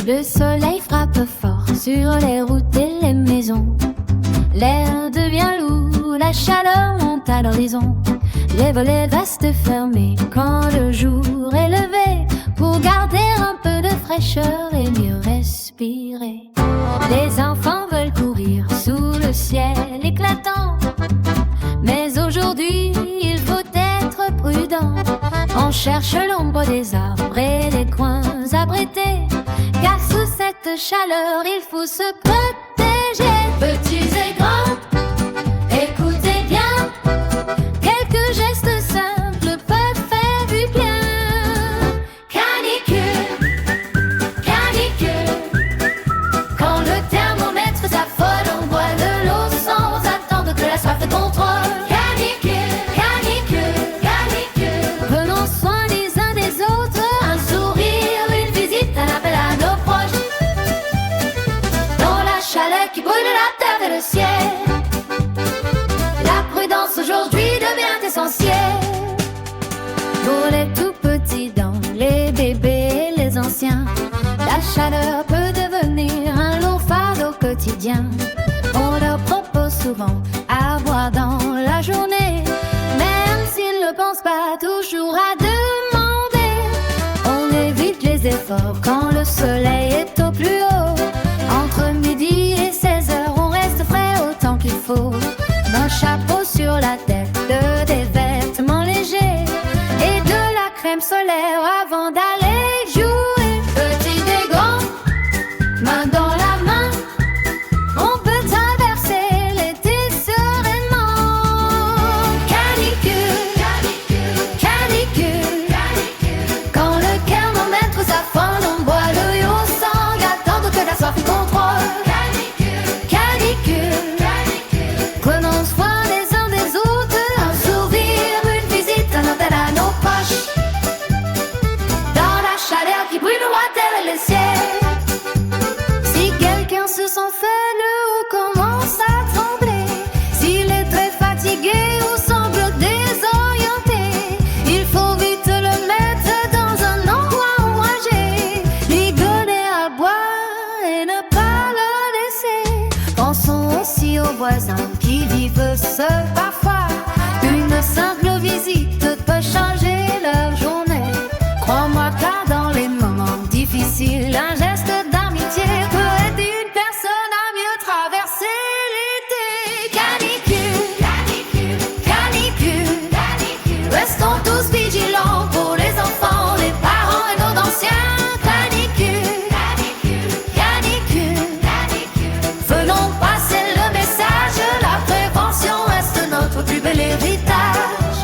Le soleil frappe fort sur les routes et les maisons. L'air devient lourd, la chaleur monte à l'horizon. Les volets restent fermés quand le jour est levé, pour garder un peu de fraîcheur et mieux respirer. Les enfants veulent courir sous le ciel éclatant, mais aujourd'hui il faut être prudent. On cherche l'ombre des arbres et les coins abrités, car sous cette chaleur il faut se protéger. Petits et grands, écoutez bien, quelques gestes simples peuvent faire du bien. Canicule, canicule, quand le thermomètre s'affole, on boit de l'eau sans attendre que la soif contrôle. Canicule, canicule, canicule, prenons soin les uns des autres, un sourire, une visite, un appel à nos proches. Dans la chaleur qui brûle la terre et le ciel, la prudence aujourd'hui devient essentielle. Pour les tout petits, dans les bébés et les anciens, la chaleur peut devenir un long fardeau quotidien. On leur propose souvent à boire dans la journée, même s'ils ne pensent pas toujours à demander. On évite les efforts quand le soleil est au plus haut. Entre midi et 16 heures, on reste frais autant qu'il faut. D'un chapeau sur la tête, des vêtements légers et de la crème solaire avant d'aller jouer. Petit et grand, main dans la main, on peut traverser l'été sereinement. Canicule, canicule, canicule, canicule, quand le thermomètre s'affole, on boit de l'eau sans attendre que la soif contrôle. Canicule, canicule, canicule, prenons soin les uns des autres, un sourire, une visite, un appel à nos proches. Dans la chaleur qui brûle la terre et le ciel, si quelqu'un se sent faible ou commence à trembler, s'il est très fatigué ou semble désorienté, il faut vite le mettre dans un endroit ombragé, lui donner à boire et ne pas le laisser. Pensons aussi aux voisins qui vivent seuls parfois. Une simple visite peut changer leur journée. Crois-moi, car dans les moments difficiles, un geste d'amitié peut aider une personne à mieux traverser l'été. Canicule, canicule, canicule, canicule, restons tous vigilants pour les enfants, les parents et nos anciens. Canicule, canicule, canicule, canicule, faisons passer le message, la prévention reste notre plus bel héritage.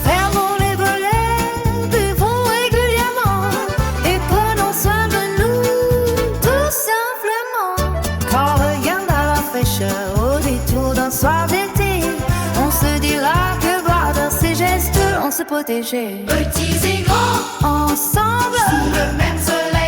Fermons les volets, buvons régulièrement et prenons soin de nous, tout simplement. Quand regarde à la fraîcheur au détour d'un soir d'été, on se dira que grâce à ces gestes, on se protégeait. Petits et grands, Ensemble, sous le même soleil.